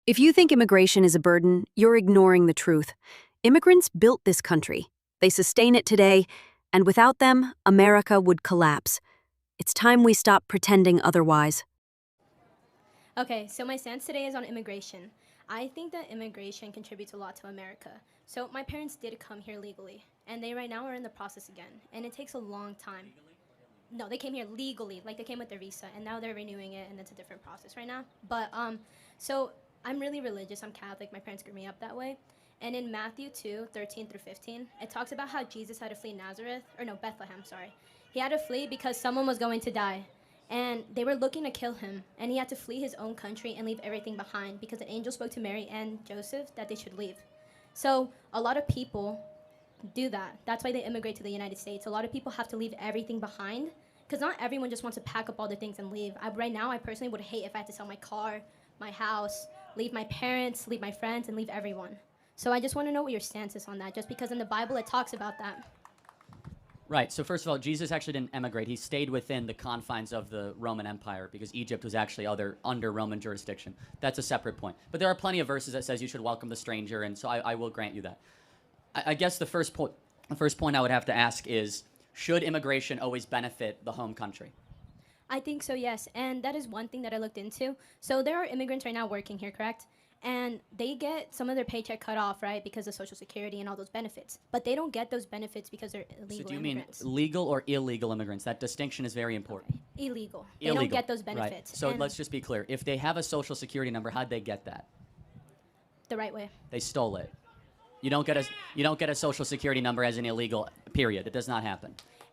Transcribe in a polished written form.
If you think immigration is a burden, you're ignoring the truth. Immigrants built this country. They sustain it today, and without them, America would collapse. It's time we stop pretending otherwise. Okay, so my stance today is on immigration. I think that immigration contributes a lot to America. So my parents did come here legally, and they right now are in the process again, and it takes a long time. No, they came here legally, like they came with their visa, and now they're renewing it, and it's a different process right now. So I'm really religious. I'm Catholic. My parents grew me up that way. And in Matthew 2:13 through 15, it talks about how Jesus had to flee Nazareth, or no, Bethlehem, sorry. He had to flee because someone was going to die. And they were looking to kill him, and he had to flee his own country and leave everything behind because an angel spoke to Mary and Joseph that they should leave. So a lot of people do that. That's why they immigrate to the United States. A lot of people have to leave everything behind because not everyone just wants to pack up all their things and leave. Right now, I personally would hate if I had to sell my car, my house, leave my parents, leave my friends, and leave everyone. So I just want to know what your stance is on that, just because in the Bible it talks about that. Right. So first of all, Jesus actually didn't emigrate. He stayed within the confines of the Roman Empire because Egypt was actually under Roman jurisdiction. That's a separate point. But there are plenty of verses that says you should welcome the stranger, and so I will grant you that. I guess the first point I would have to ask is, should immigration always benefit the home country? I think so, yes. And that is one thing that I looked into. So there are immigrants right now working here, correct? And they get some of their paycheck cut off, right, because of Social Security and all those benefits. But they don't get those benefits because they're illegal So do you immigrants. mean legal or illegal immigrants? That distinction is very important. Illegal. They Illegal. don't get those benefits. Right. So And let's just be clear. If they have a Social Security number, how'd they get that? the right way. They stole it. You don't get a Social Security number as an illegal, period. It does not happen.